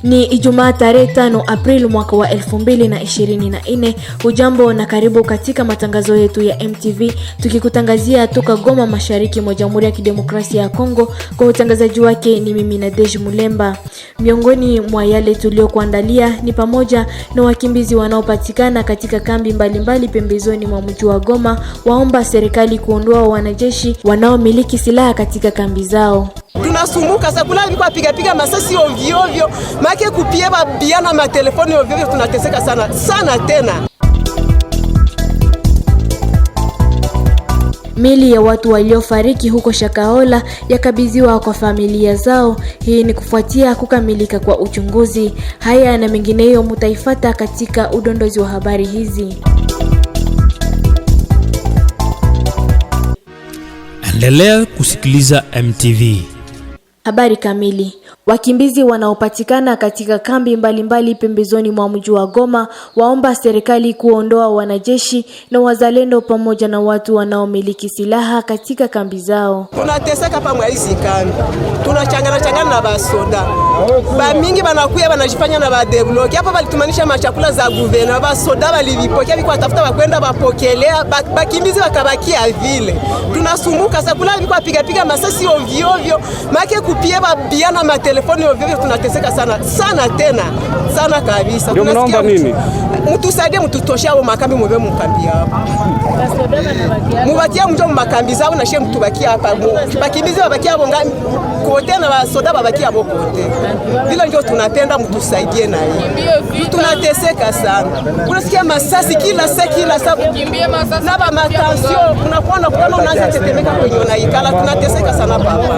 Ni Ijumaa tarehe 5 Aprili mwaka wa 2024. Hujambo na karibu katika matangazo yetu ya MTV, tukikutangazia toka Goma, mashariki mwa Jamhuri ya Kidemokrasia ya Kongo. Kwa utangazaji wake ni mimi Nadege Mulemba. Miongoni mwa yale tuliokuandalia ni pamoja na wakimbizi wanaopatikana katika kambi mbalimbali pembezoni mwa mji wa Goma waomba serikali kuondoa wanajeshi wanaomiliki silaha katika kambi zao. Tunasumbuka sakula biko piga masasi ovyo ovyo, make kupie babiana matelefoni ovyo ovyo, tunateseka sana tena. Mili ya watu waliofariki huko Shakahola yakabidhiwa kwa familia zao. Hii ni kufuatia kukamilika kwa uchunguzi. Haya na mengineyo mutaifata katika udondozi wa habari hizi. Endelea kusikiliza MTV. Habari kamili. Wakimbizi wanaopatikana katika kambi mbalimbali pembezoni mwa mji wa Goma waomba serikali kuondoa wanajeshi na wazalendo pamoja na watu wanaomiliki silaha katika kambi zao. Tunateseka pa hizi kambi. Tunachangana na basoda. Ba mingi banakuya banajifanya na badebloki. Hapo balitumanisha machakula za guverneur. Basoda balivipokea biko tafuta bakwenda bapokelea, bakimbizi bakabakia vile. Tunasumbuka sakula biko piga masasi ovyo ovyo. Make kupie babiana matelefoni ovyo, tunateseka sana tena kabisa. Tunasikia nini? Mtusaidie, mtutoshe hao makambi, mwe mkambi hapo. Mubakia mjo makambi zao na shemu tubakia hapa. Bakimbizi babakia hapo ngani kote na basoda babakia hapo kote. Vile ndio tunapenda, mtusaidie na hiyo. Tunateseka sana. Unasikia masasi kila saa. Kimbie masasi. Na ba matension unakuona kama unaanza tetemeka kwenye unaikala, tunateseka sana papa.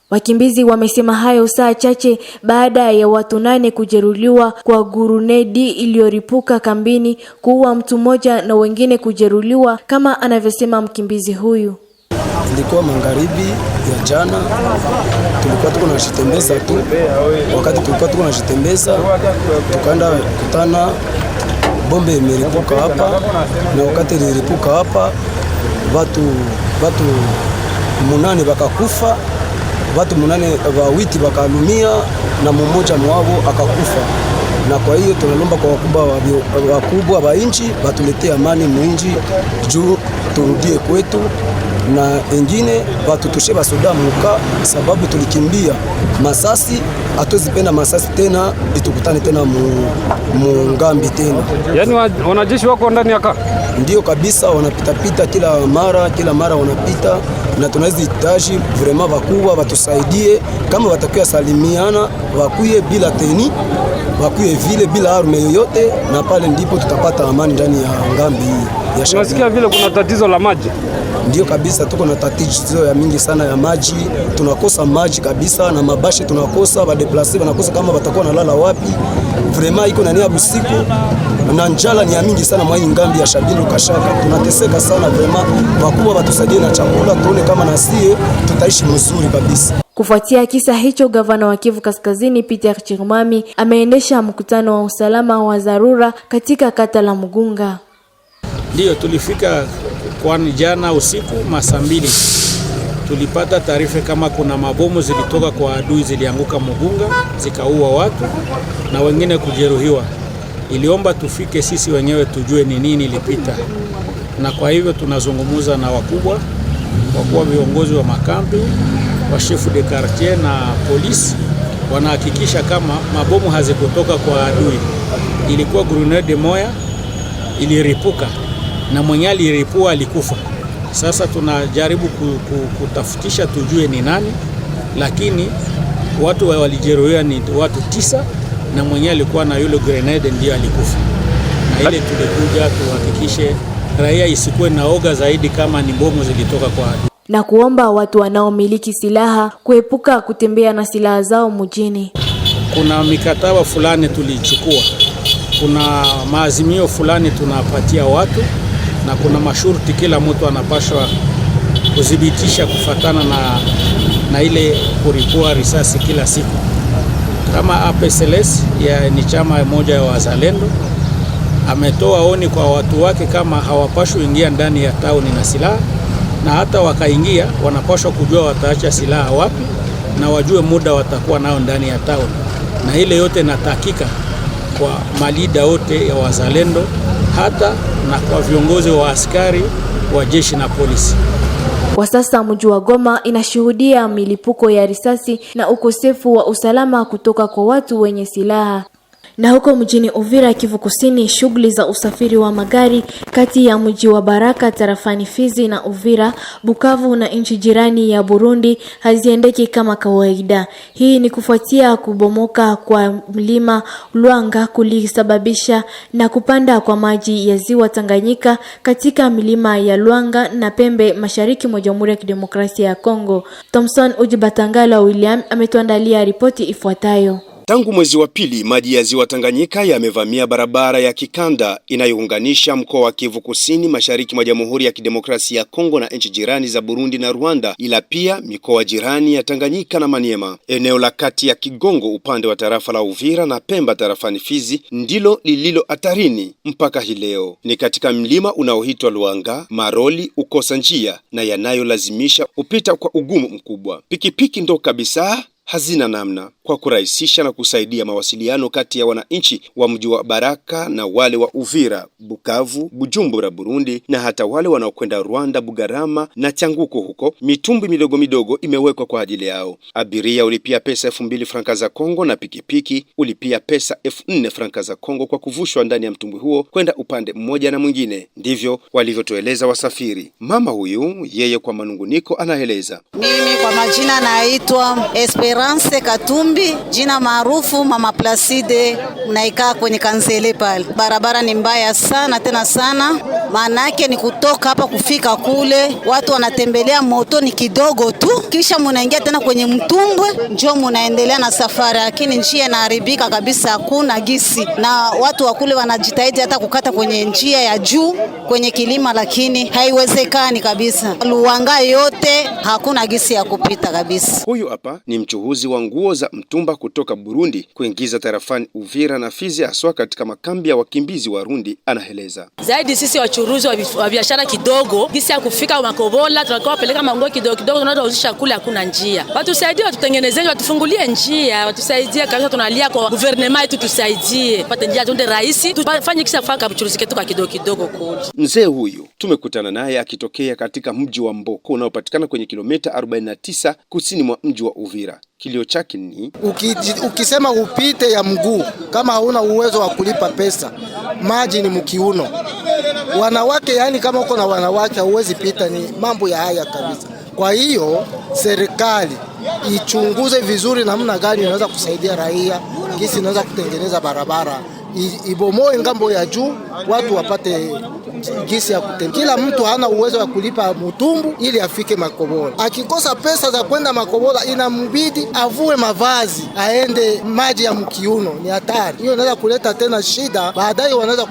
Wakimbizi wamesema hayo saa chache baada ya watu 8 kujeruhiwa kwa gurunedi iliyoripuka kambini, kuua mtu mmoja na wengine kujeruhiwa, kama anavyosema mkimbizi huyu. Ilikuwa magharibi ya jana, tulikuwa tuko tunajitembeza tu. Wakati tulikuwa tuko tunajitembeza, tukaenda kutana bombe imeripuka hapa, na wakati iliripuka hapa watu 8 wakakufa. Watu 8 wawiti wakalumia na mmoja mwao akakufa. Na kwa hiyo tunalomba kwa wakubwa wa nchi watuletee amani mwinji juu turudie kwetu, na wengine watutushe basoda muka, sababu tulikimbia masasi, atuzipenda masasi tena itukutane tena mungambi tena. Yaani wanajeshi wako ndani ya kambi? Ndio kabisa, wanapita kila mara wanapita, na tunazihitaji vraiment wakubwa watusaidie, kama watakuwa salimiana wakuye bila teni, wakuye vile bila arme yoyote, na pale ndipo tutapata amani ndani ya ngambi hii. Tunasikia vile kuna tatizo la maji. Ndio kabisa, tuko na tatizo ya mingi sana ya maji. Tunakosa maji kabisa, na mabashi tunakosa, badeplase wanakosa kama watakuwa nalala wapi. Vraiment iko nani usiku, na njala ni ya mingi sana mwa ngambi ya Shabindu Kashaka. Tunateseka sana vraiment, wakubwa watusaidie na chakula, tuone kama nasie tutaishi mzuri kabisa. Kufuatia kisa hicho, gavana wa Kivu Kaskazini Peter Chirumami ameendesha mkutano wa usalama wa dharura katika kata la Mugunga. Ndio tulifika kwani jana usiku masaa 2 tulipata taarifa kama kuna mabomu zilitoka kwa adui zilianguka Mugunga zikaua watu na wengine kujeruhiwa. Iliomba tufike sisi wenyewe tujue ni nini ilipita, na kwa hivyo tunazungumza na wakubwa viongozi wa makambi, wa chef de quartier na polisi, wanahakikisha kama mabomu hazikutoka kwa adui. Ilikuwa grenade moja iliripuka na mwenye aliripua alikufa. Sasa tunajaribu kutafutisha tujue ni nani, lakini watu walijeruhiwa ni watu 9 na mwenye alikuwa na yule grenade ndio alikufa. Na ile tulikuja tuhakikishe raia isikuwe na oga zaidi kama ni bomu zilitoka kwa adui, na kuomba watu wanaomiliki silaha kuepuka kutembea na silaha zao mjini. Kuna mikataba fulani tulichukua, kuna maazimio fulani tunapatia watu, na kuna masharti kila mtu anapaswa kudhibitisha kufatana na ile kuripua risasi kila siku. Kama APSLS ni chama moja ya wazalendo, ametoa oni kwa watu wake kama hawapashwi ingia ndani ya tauni na silaha, na hata wakaingia wanapaswa kujua wataacha silaha wapi na wajue muda watakuwa nao ndani ya tauni. na ile yote inatakika kwa malida wote ya wazalendo, hata na kwa viongozi wa askari wa jeshi na polisi. Kwa sasa mji wa Goma inashuhudia milipuko ya risasi na ukosefu wa usalama kutoka kwa watu wenye silaha. Na huko mjini Uvira, Kivu Kusini, shughuli za usafiri wa magari kati ya mji wa Baraka tarafani Fizi na Uvira, Bukavu na nchi jirani ya Burundi haziendeki kama kawaida. Hii ni kufuatia kubomoka kwa mlima Luanga kulisababisha na kupanda kwa maji ya ziwa Tanganyika katika milima ya Luanga na Pembe mashariki mwa Jamhuri ya Kidemokrasia ya Kongo. Thomson Ujibatangala William ametuandalia ripoti ifuatayo. Tangu mwezi wa pili, maji ya ziwa Tanganyika yamevamia barabara ya kikanda inayounganisha mkoa wa Kivu Kusini mashariki mwa Jamhuri ya Kidemokrasia ya Kongo na nchi jirani za Burundi na Rwanda, ila pia mikoa jirani ya Tanganyika na Maniema. Eneo la kati ya Kigongo upande wa tarafa la Uvira na Pemba tarafani Fizi ndilo lililo hatarini mpaka hii leo. Ni katika mlima unaoitwa Luanga, maroli ukosa njia na yanayolazimisha upita kwa ugumu mkubwa. Pikipiki ndo kabisa hazina namna kwa kurahisisha na kusaidia mawasiliano kati ya wananchi wa mji wa Baraka na wale wa Uvira, Bukavu, Bujumbura Burundi na hata wale wanaokwenda Rwanda, Bugarama na Changuko. Huko mitumbwi midogo midogo imewekwa kwa ajili yao. Abiria ulipia pesa 2000 franka za Kongo na pikipiki ulipia pesa 4000 franka za Kongo kwa kuvushwa ndani ya mtumbwi huo kwenda upande mmoja na mwingine. Ndivyo walivyotueleza wasafiri. Mama huyu yeye kwa manunguniko anaeleza. Mimi kwa majina naitwa Esperance Katumbi, jina maarufu Mama Placide, naikaa kwenye Kanzele pale. Barabara ni mbaya sana tena sana, maana yake ni kutoka hapa kufika kule, watu wanatembelea moto ni kidogo tu, kisha munaingia tena kwenye mtumbwe, njoo munaendelea na safari, lakini njia inaharibika kabisa, hakuna gisi, na watu wa kule wanajitahidi hata kukata kwenye njia ya juu kwenye kilima, lakini haiwezekani kabisa. Luanga yote hakuna gisi ya kupita kabisa. Huyu hapa ni mchuhuzi wa nguo za mtumba kutoka Burundi kuingiza tarafani Uvira na Fizi, haswa katika makambi ya wakimbizi Warundi. Anaeleza zaidi sisi wachuruzi wa biashara kidogo, gisi ya kufika Makobola tunakuwa peleka mango kidogo kidogo, tunauzisha kule, hakuna njia. Watusaidie, watutengenezee, watufungulie njia, watusaidie kabisa. Tunalia kwa gouvernement yetu, tusaidie pate njia tunde rahisi, tufanye kisa faka mchuruzi ketu kidogo kidogo kule. Mzee huyu tumekutana naye akitokea katika mji wa Mboko unaopatikana kwenye kilomita 49 kusini mwa mji wa Uvira. Kilio chake ni ukisema upite ya mguu, kama hauna uwezo wa kulipa pesa, maji ni mkiuno. Wanawake, yani kama uko na wanawake huwezi pita, ni mambo ya haya kabisa. Kwa hiyo serikali ichunguze vizuri namna gani inaweza kusaidia raia, gisi inaweza kutengeneza barabara, ibomoe ngambo ya juu, watu wapate gisi ya kutembea. Kila mtu hana uwezo wa kulipa mutumbu ili afike Makobola. Akikosa pesa za kwenda Makobola, inambidi avue mavazi aende maji ya mkiuno. Ni hatari hiyo, inaweza kuleta tena shida, baadaye wanaweza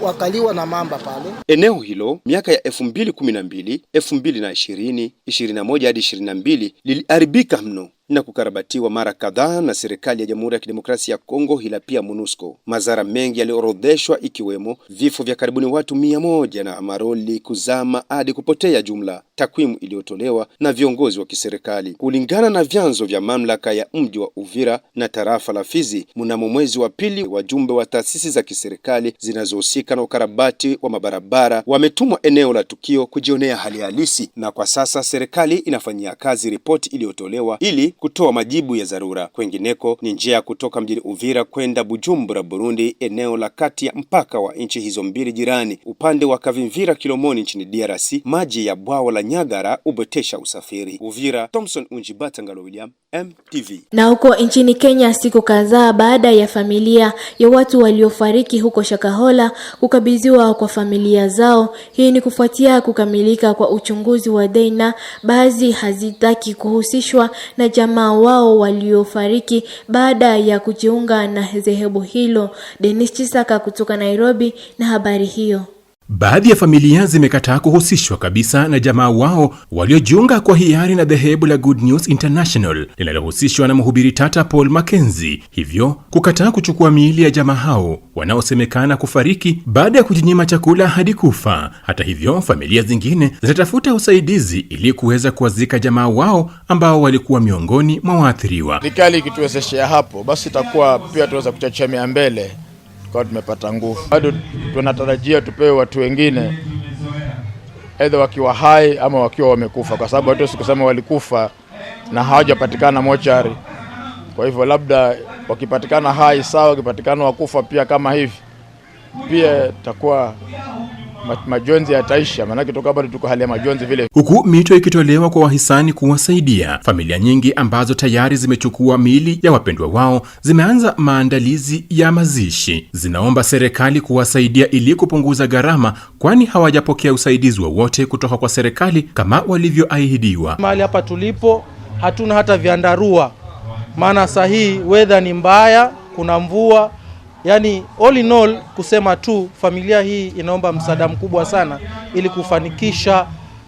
wakaliwa na mamba pale. Eneo hilo miaka ya 2012, 2020, 21 hadi 22 liliharibika mno na kukarabatiwa mara kadhaa na serikali ya Jamhuri ya Kidemokrasia ya Kongo, ila pia MONUSCO. Madhara mengi yaliorodheshwa ikiwemo vifo vya karibuni watu 100 na maroli kuzama hadi kupotea jumla, takwimu iliyotolewa na viongozi wa kiserikali. Kulingana na vyanzo vya mamlaka ya mji wa Uvira na tarafa la Fizi, mnamo mwezi wa pili wajumbe wa taasisi za kiserikali zinazohusika na ukarabati wa mabarabara wametumwa eneo la tukio kujionea hali halisi, na kwa sasa serikali inafanyia kazi ripoti iliyotolewa ili kutoa majibu ya dharura. Kwengineko ni njia kutoka mjini Uvira kwenda Bujumbura Burundi, eneo la kati ya mpaka wa nchi hizo mbili jirani. Upande wa Kavimvira Kilomoni nchini DRC, maji ya bwawa la Nyagara ubetesha usafiri. Uvira, Thomson Unjibatangalo William, MTV. Na huko nchini Kenya, siku kadhaa baada ya familia ya watu waliofariki huko Shakahola kukabidhiwa kwa familia zao, hii ni kufuatia kukamilika kwa uchunguzi wa DNA. Baadhi hazitaki kuhusishwa na jamaa wao waliofariki baada ya kujiunga na dhehebu hilo. Dennis Chisaka kutoka Nairobi na habari hiyo. Baadhi ya familia zimekataa kuhusishwa kabisa na jamaa wao waliojiunga kwa hiari na dhehebu la Good News International linalohusishwa na mhubiri tata Paul Mackenzie, hivyo kukataa kuchukua miili ya jamaa hao wanaosemekana kufariki baada ya kujinyima chakula hadi kufa. Hata hivyo, familia zingine zinatafuta usaidizi ili kuweza kuwazika jamaa wao ambao walikuwa miongoni mwa waathiriwa. Serikali ikituwezeshea hapo, basi itakuwa pia tuweza kuchachemea mbele kwa tumepata nguvu. Bado tunatarajia tupewe watu wengine aidha wakiwa hai ama wakiwa wamekufa, kwa sababu watu sikusema walikufa na hawajapatikana mochari. Kwa hivyo labda wakipatikana hai sawa, wakipatikana wakufa pia kama hivi, pia takuwa majonzi yataisha, maana kutoka bado tuko hali ya majonzi vile. Huku mito ikitolewa kwa wahisani kuwasaidia, familia nyingi ambazo tayari zimechukua miili ya wapendwa wao zimeanza maandalizi ya mazishi. Zinaomba serikali kuwasaidia ili kupunguza gharama, kwani hawajapokea usaidizi wowote kutoka kwa serikali kama walivyoahidiwa. Mahali hapa tulipo hatuna hata vyandarua, maana sahihi weather ni mbaya, kuna mvua. Yani all in all, kusema tu familia hii inaomba msaada mkubwa sana ili kufanikisha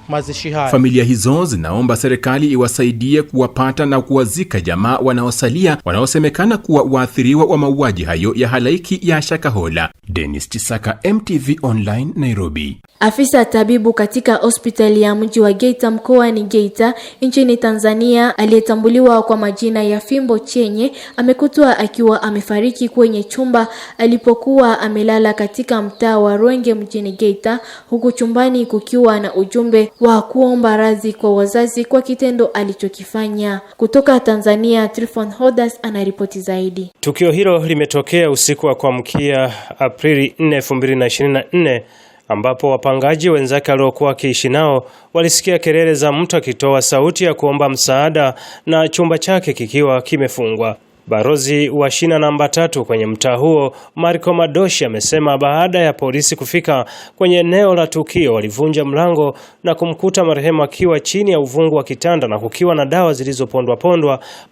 mazishi haya. Familia hizo zinaomba serikali iwasaidie kuwapata na kuwazika jamaa wanaosalia wanaosemekana kuwa waathiriwa wa mauaji hayo ya halaiki ya Shakahola. Dennis Chisaka, MTV Online, Nairobi. Afisa tabibu katika hospitali ya mji wa Geita mkoani Geita nchini Tanzania aliyetambuliwa kwa majina ya Fimbo Chenye amekutwa akiwa amefariki kwenye chumba alipokuwa amelala katika mtaa wa Rwenge mjini Geita, huku chumbani kukiwa na ujumbe wa kuomba radhi kwa wazazi kwa kitendo alichokifanya. Kutoka Tanzania, Trifon Hodas anaripoti zaidi. Tukio hilo limetokea usiku wa kuamkia Aprili 4, 2024 ambapo wapangaji wenzake waliokuwa wakiishi nao walisikia kelele za mtu akitoa sauti ya kuomba msaada na chumba chake kikiwa kimefungwa. Barozi wa shina namba 3 kwenye mtaa huo, Marco Madoshi, amesema baada ya polisi kufika kwenye eneo la tukio walivunja mlango na kumkuta marehemu akiwa chini ya uvungu wa kitanda na kukiwa na dawa zilizopondwa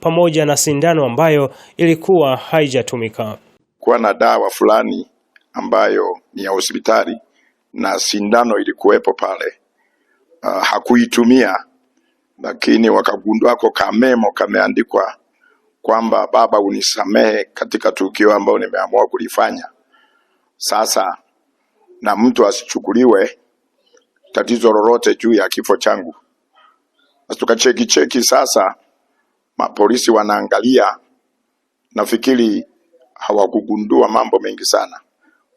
pamoja na sindano ambayo ilikuwa haijatumika. Kwa na dawa fulani ambayo ni ya hospitali na sindano ilikuwepo pale, hakuitumia, lakini wakagundua kwa kamemo kameandikwa kwamba baba unisamehe katika tukio ambao nimeamua kulifanya. Sasa na mtu asichukuliwe tatizo lolote juu ya kifo changu. Basi tukacheki sasa, mapolisi wanaangalia, nafikiri hawakugundua mambo mengi sana.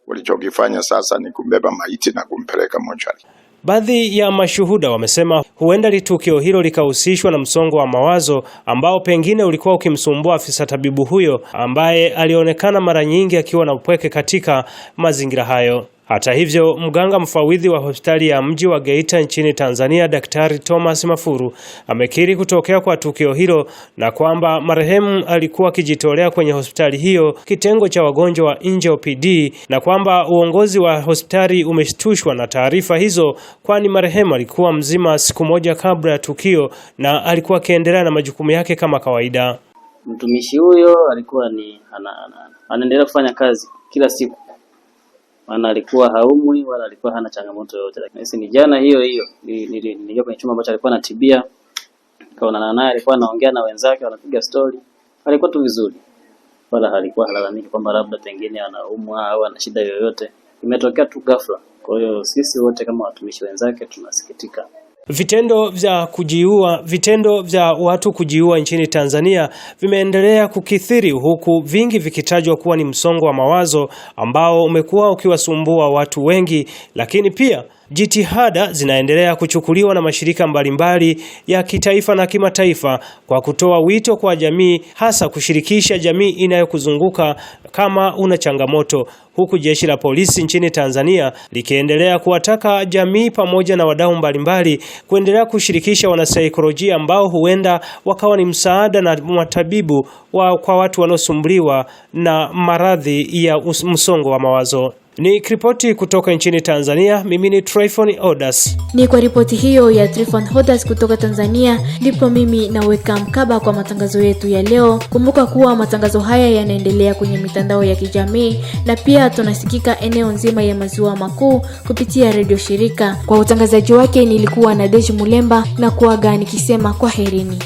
Walichokifanya sasa ni kumbeba maiti na kumpeleka mochari. Baadhi ya mashuhuda wamesema huenda tukio hilo likahusishwa na msongo wa mawazo ambao pengine ulikuwa ukimsumbua afisa tabibu huyo ambaye alionekana mara nyingi akiwa na upweke katika mazingira hayo. Hata hivyo, mganga mfawidhi wa hospitali ya mji wa Geita nchini Tanzania, Daktari Thomas Mafuru, amekiri kutokea kwa tukio hilo na kwamba marehemu alikuwa akijitolea kwenye hospitali hiyo kitengo cha wagonjwa wa nje OPD, na kwamba uongozi wa hospitali umeshtushwa na taarifa hizo, kwani marehemu alikuwa mzima siku moja kabla ya tukio na alikuwa akiendelea na majukumu yake kama kawaida. Mtumishi huyo alikuwa anaendelea kufanya kazi kila siku. Maana alikuwa haumwi wala alikuwa hana changamoto yoyote. Lakini ni jana hiyo nilikuwa kwenye chumba ambacho alikuwa anatibia. Kaonana naye, alikuwa anaongea na wenzake, wanapiga story. Alikuwa tu vizuri. Wala alikuwa halalamiki kwamba labda pengine anaumwa au ana shida yoyote. Imetokea tu ghafla. Kwa hiyo sisi wote kama watumishi wenzake tunasikitika. Vitendo vya watu kujiua nchini Tanzania vimeendelea kukithiri, huku vingi vikitajwa kuwa ni msongo wa mawazo ambao umekuwa ukiwasumbua watu wengi, lakini pia jitihada zinaendelea kuchukuliwa na mashirika mbalimbali ya kitaifa na kimataifa kwa kutoa wito kwa jamii, hasa kushirikisha jamii inayokuzunguka kama una changamoto, huku jeshi la polisi nchini Tanzania likiendelea kuwataka jamii pamoja na wadau mbalimbali kuendelea kushirikisha wanasaikolojia ambao huenda wakawa ni msaada na matabibu kwa watu wanaosumbuliwa na maradhi ya msongo wa mawazo. Ni ripoti kutoka nchini Tanzania. Mimi ni Tryphon Odas. Ni kwa ripoti hiyo ya Tryphon Odas kutoka Tanzania ndipo mimi naweka mkaba kwa matangazo yetu ya leo. Kumbuka kuwa matangazo haya yanaendelea kwenye mitandao ya kijamii na pia tunasikika eneo nzima ya maziwa makuu kupitia redio shirika. Kwa utangazaji wake nilikuwa na Deji Mulemba na kuaga nikisema kwaherini.